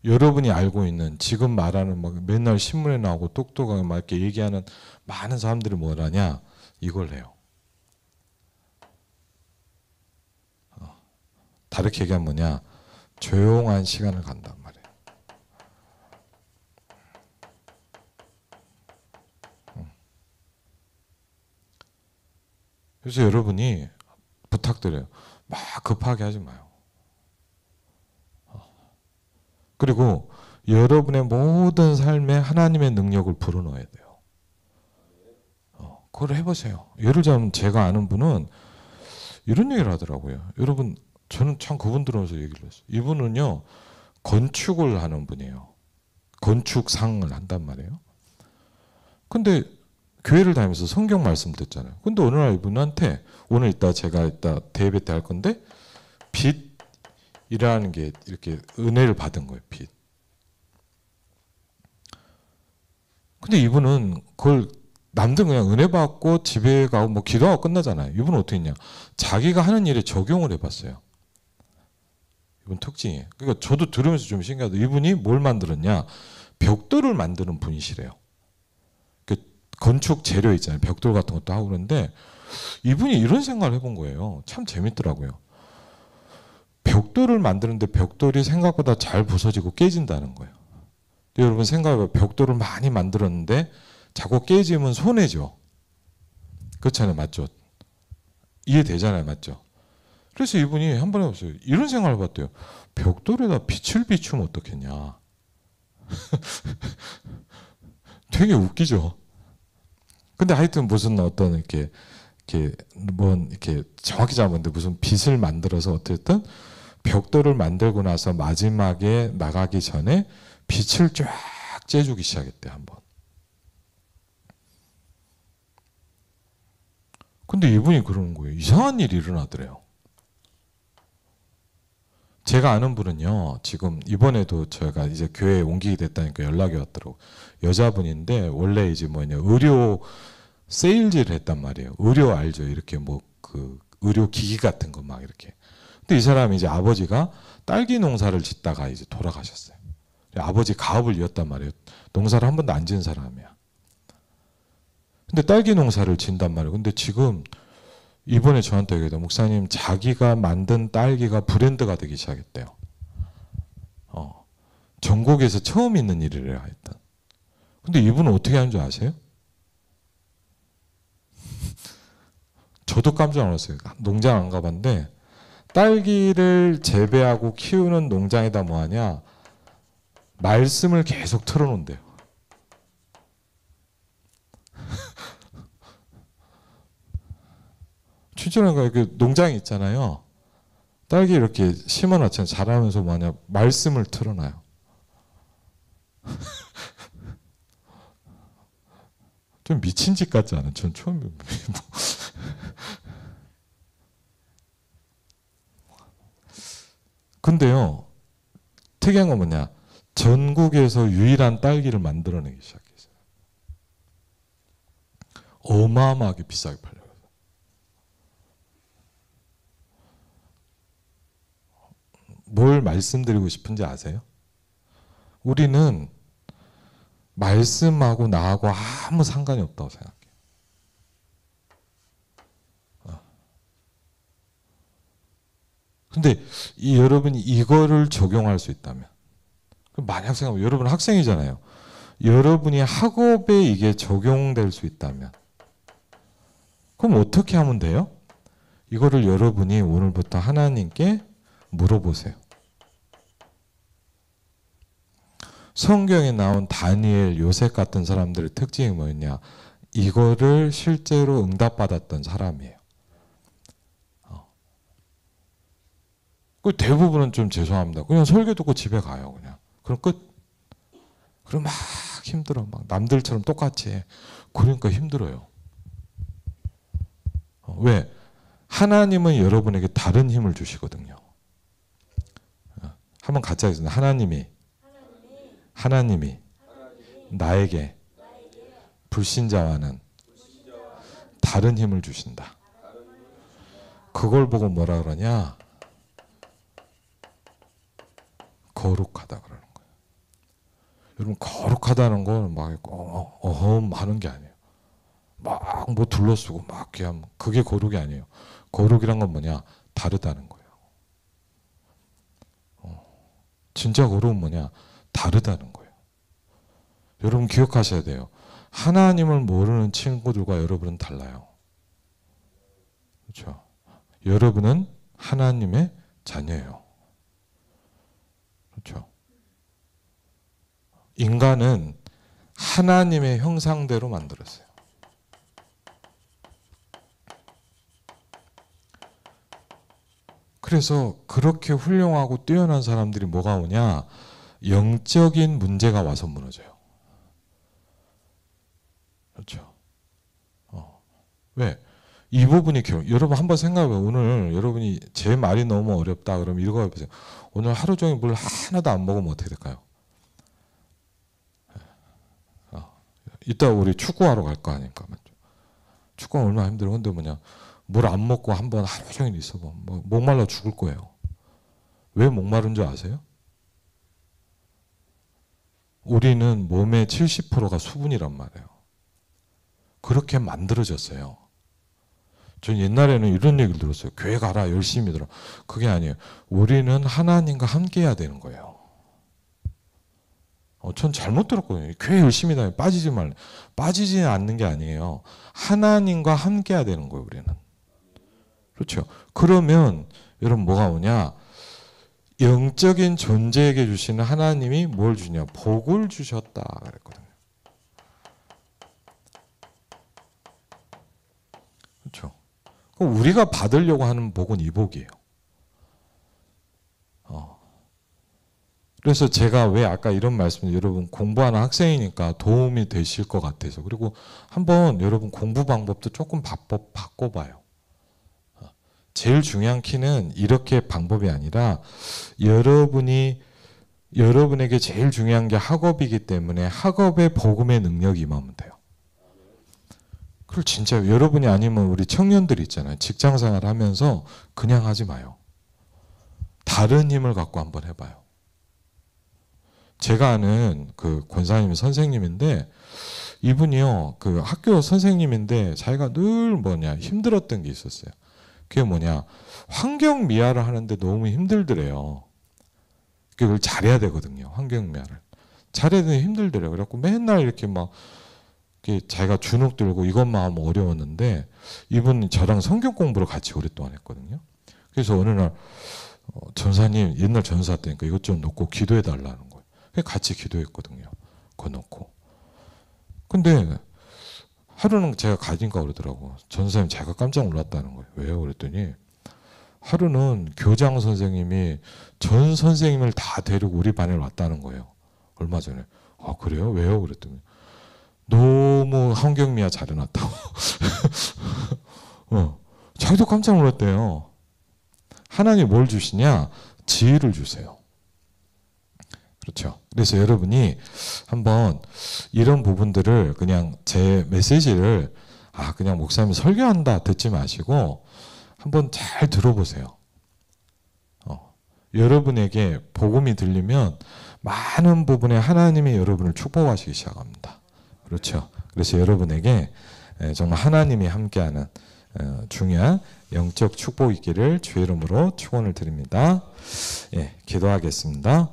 여러분이 알고 있는 지금 말하는 막 맨날 신문에 나오고 똑똑하게 막 이렇게 얘기하는 많은 사람들이 뭐라냐, 이걸 해요. 다르게 얘기하면 뭐냐, 조용한 시간을 간단 말이에요. 그래서 여러분이 부탁드려요. 막 급하게 하지 마요. 그리고 여러분의 모든 삶에 하나님의 능력을 불어넣어야 돼요. 그걸 해보세요. 예를 들면 제가 아는 분은 이런 얘기를 하더라고요. 여러분, 저는 참 그분 들으면서 얘기를 했어요. 이분은요, 건축을 하는 분이에요. 건축상을 한단 말이에요. 근데 교회를 다니면서 성경 말씀 듣잖아요. 근데 어느 날 이분한테, 오늘 이따 제가 이따 대예배 때 할 건데, 빚이라는 게 이렇게 은혜를 받은 거예요. 빚. 근데 이분은 그걸 남들 그냥 은혜 받고 집에 가고 뭐 기도하고 끝나잖아요. 이분은 어떻게 했냐, 자기가 하는 일에 적용을 해봤어요. 이분 특징이에요. 그러니까 저도 들으면서 좀 신기하다. 이분이 뭘 만들었냐, 벽돌을 만드는 분이시래요. 그 건축 재료 있잖아요. 벽돌 같은 것도 하고 그러는데 이분이 이런 생각을 해본 거예요. 참 재밌더라고요. 벽돌을 만드는데 벽돌이 생각보다 잘 부서지고 깨진다는 거예요. 여러분 생각해봐요. 벽돌을 많이 만들었는데 자꾸 깨지면 손해죠. 그렇잖아요. 맞죠? 이해되잖아요. 맞죠? 그래서 이분이 한 번 해봤어요. 이런 생각을 해봤대요. 벽돌에다 빛을 비추면 어떻겠냐. 되게 웃기죠. 근데 하여튼 무슨 어떤 이렇게 정확히 잘 모르는데 무슨 빛을 만들어서 어쨌든 벽돌을 만들고 나서 마지막에 나가기 전에 빛을 쫙 쬐주기 시작했대, 한번. 근데 이분이 그러는 거예요. 이상한 일이 일어나더래요. 제가 아는 분은요, 지금 이번에도 제가 이제 교회에 옮기게 됐다니까 연락이 왔더라고. 여자분인데 원래 이제 의료 세일즈를 했단 말이에요. 의료 알죠? 이렇게 뭐 그 의료 기기 같은 거 막 이렇게. 근데 이 사람이 이제 아버지가 딸기 농사를 짓다가 이제 돌아가셨어요. 아버지 가업을 이었단 말이에요. 농사를 한 번도 안 지은 사람이야. 근데 딸기 농사를 진단 말이에요. 근데 지금 이번에 저한테 얘기해요. 목사님, 자기가 만든 딸기가 브랜드가 되기 시작했대요. 전국에서 처음 있는 일이래요, 하여튼. 근데 이분은 어떻게 하는 줄 아세요? 저도 깜짝 놀랐어요. 농장 안 가봤는데 딸기를 재배하고 키우는 농장에다 뭐 하냐, 말씀을 계속 틀어놓는데요. 진짜로 그 농장이 있잖아요. 딸기 이렇게 심어놨잖아요. 자라면서 뭐냐, 말씀을 틀어놔요. 좀 미친 짓 같지 않아요? 전 처음. 근데요, 특이한 건 뭐냐, 전국에서 유일한 딸기를 만들어내기 시작했어요. 어마어마하게 비싸게 팔려요. 뭘 말씀드리고 싶은지 아세요? 우리는 말씀하고 나하고 아무 상관이 없다고 생각해요. 근데 여러분이 이거를 적용할 수 있다면, 만약 생각하면 여러분 학생이잖아요. 여러분이 학업에 이게 적용될 수 있다면, 그럼 어떻게 하면 돼요? 이거를 여러분이 오늘부터 하나님께 물어보세요. 성경에 나온 다니엘, 요셉 같은 사람들의 특징이 뭐였냐? 이거를 실제로 응답받았던 사람이에요. 그 대부분은 좀 죄송합니다. 그냥 설교 듣고 집에 가요. 그냥. 그럼 끝. 그럼 막 힘들어. 막 남들처럼 똑같이 해. 그러니까 힘들어요. 왜? 하나님은 여러분에게 다른 힘을 주시거든요. 한번 같이 하겠습니다. 하나님이 나에게 불신자와는 다른 힘을 주신다. 그걸 보고 뭐라 그러냐? 거룩하다 그러는 거예요. 여러분 거룩하다는 건 막 어허 하는 게 아니에요. 막 뭐 둘러쓰고 막 그냥 그게 거룩이 아니에요. 거룩이란 건 뭐냐? 다르다는 거예요. 진짜 거룩은 뭐냐? 다르다는 거예요. 여러분 기억하셔야 돼요. 하나님을 모르는 친구들과 여러분은 달라요. 그렇죠? 여러분은 하나님의 자녀예요. 그렇죠? 인간은 하나님의 형상대로 만들었어요. 그래서 그렇게 훌륭하고 뛰어난 사람들이 뭐가 오냐? 영적인 문제가 와서 무너져요. 그렇죠? 왜? 이 부분이 여러분 한번 생각해봐요. 오늘 여러분이 제 말이 너무 어렵다 그러면 이거 해보세요. 오늘 하루 종일 물 하나도 안 먹으면 어떻게 될까요? 이따 우리 축구하러 갈 거 아닙니까? 축구가 얼마나 힘들어. 근데 뭐냐? 물 안 먹고 한번 하루 종일 있어봐. 목말라 죽을 거예요. 왜 목마른 줄 아세요? 우리는 몸의 70%가 수분이란 말이에요. 그렇게 만들어졌어요. 전 옛날에는 이런 얘기를 들었어요. 교회 가라, 열심히 들어. 그게 아니에요. 우리는 하나님과 함께 해야 되는 거예요. 전 잘못 들었거든요. 교회 열심히 다녀. 빠지지 말래. 빠지지 않는 게 아니에요. 하나님과 함께 해야 되는 거예요, 우리는. 그렇죠. 그러면 여러분 뭐가 오냐? 영적인 존재에게 주시는 하나님이 뭘 주냐? 복을 주셨다 그랬거든요. 그렇죠. 그럼 우리가 받으려고 하는 복은 이 복이에요. 그래서 제가 왜 아까 이런 말씀을 여러분 공부하는 학생이니까 도움이 되실 것 같아서 그리고 한번 여러분 공부 방법도 조금 바꿔봐요. 제일 중요한 키는 이렇게 방법이 아니라 여러분에게 제일 중요한 게 학업이기 때문에 학업에 복음의 능력이 임하면 돼요. 그걸 진짜 여러분이 아니면 우리 청년들 있잖아요. 직장생활 하면서 그냥 하지 마요. 다른 힘을 갖고 한번 해봐요. 제가 아는 그 권사님 선생님인데 이분이요 그 학교 선생님인데 자기가 늘 힘들었던 게 있었어요. 그게 환경 미화를 하는데 너무 힘들더래요. 그걸 잘해야 되거든요. 환경 미화를 잘해야 되는데 힘들더래요. 그래갖고 맨날 이렇게 자기가 주눅 들고 이것만 하면 어려웠는데 이분이 저랑 성경 공부를 같이 오랫동안 했거든요. 그래서 어느 날 전사님 옛날 전사 때니까 이것 좀 놓고 기도해 달라는 거예요. 같이 기도했거든요. 그거 놓고. 근데 하루는 제가 가진가 그러더라고. 전사님 제가 깜짝 놀랐다는 거예요. 왜요? 그랬더니 하루는 교장 선생님이 전 선생님을 다 데리고 우리 반에 왔다는 거예요. 얼마 전에. 아 그래요? 왜요? 그랬더니 너무 환경미화 잘해놨다고. 자기도 깜짝 놀랐대요. 하나님이 뭘 주시냐? 지혜를 주세요. 그렇죠. 그래서 여러분이 한번 이런 부분들을 그냥 제 메시지를 그냥 목사님이 설교한다 듣지 마시고 한번 잘 들어보세요. 여러분에게 복음이 들리면 많은 부분에 하나님이 여러분을 축복하시기 시작합니다. 그렇죠. 그래서 여러분에게 정말 하나님이 함께하는 중요한 영적 축복이 있기를 주의 이름으로 축원을 드립니다. 예, 기도하겠습니다.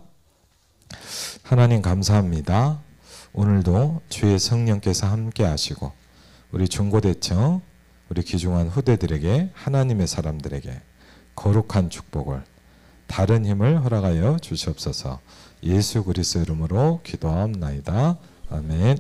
하나님 감사합니다. 오늘도 주의 성령께서 함께 하시고 우리 중고대청 우리 귀중한 후대들에게 하나님의 사람들에게 거룩한 축복을 다른 힘을 허락하여 주시옵소서. 예수 그리스도 이름으로 기도하옵나이다. 아멘.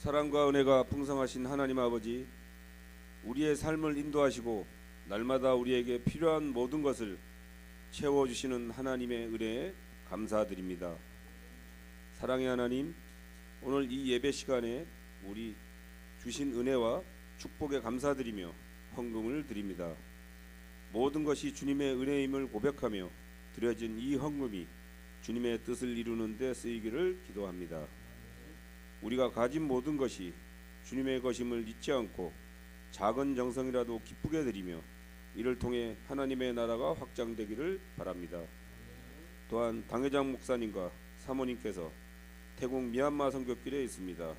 사랑과 은혜가 풍성하신 하나님 아버지, 우리의 삶을 인도하시고 날마다 우리에게 필요한 모든 것을 채워주시는 하나님의 은혜에 감사드립니다. 사랑의 하나님, 오늘 이 예배 시간에 우리 주신 은혜와 축복에 감사드리며 헌금을 드립니다. 모든 것이 주님의 은혜임을 고백하며 드려진 이 헌금이 주님의 뜻을 이루는 데 쓰이기를 기도합니다. 우리가 가진 모든 것이 주님의 것임을 잊지 않고 작은 정성이라도 기쁘게 드리며 이를 통해 하나님의 나라가 확장되기를 바랍니다. 또한 당회장 목사님과 사모님께서 태국 미얀마 선교길에 있습니다.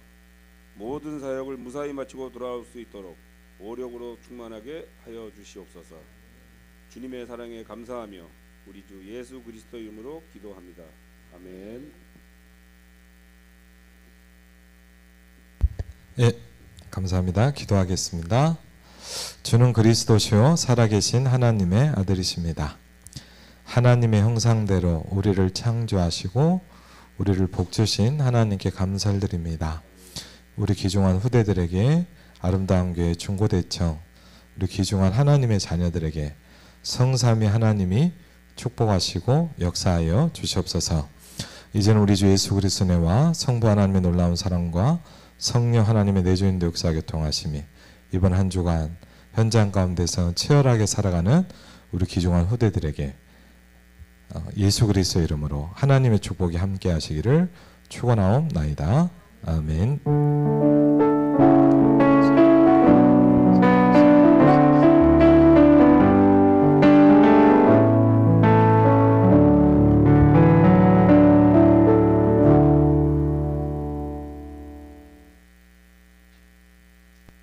모든 사역을 무사히 마치고 돌아올 수 있도록 오력으로 충만하게 하여 주시옵소서. 주님의 사랑에 감사하며 우리 주 예수 그리스도 이름으로 기도합니다. 아멘. 예, 감사합니다. 기도하겠습니다. 주는 그리스도시요 살아계신 하나님의 아들이십니다. 하나님의 형상대로 우리를 창조하시고 우리를 복주신 하나님께 감사를 드립니다. 우리 귀중한 후대들에게 아름다운 교회 중고대청 우리 귀중한 하나님의 자녀들에게 성삼위 하나님이 축복하시고 역사하여 주시옵소서. 이제는 우리 주 예수 그리스도의 은혜와 성부 하나님의 놀라운 사랑과 성령 하나님의 내주인도 역사 교통하심이 이번 한 주간 현장 가운데서 치열하게 살아가는 우리 귀중한 후대들에게 예수 그리스도의 이름으로 하나님의 축복이 함께 하시기를 축원하옵나이다. 아멘.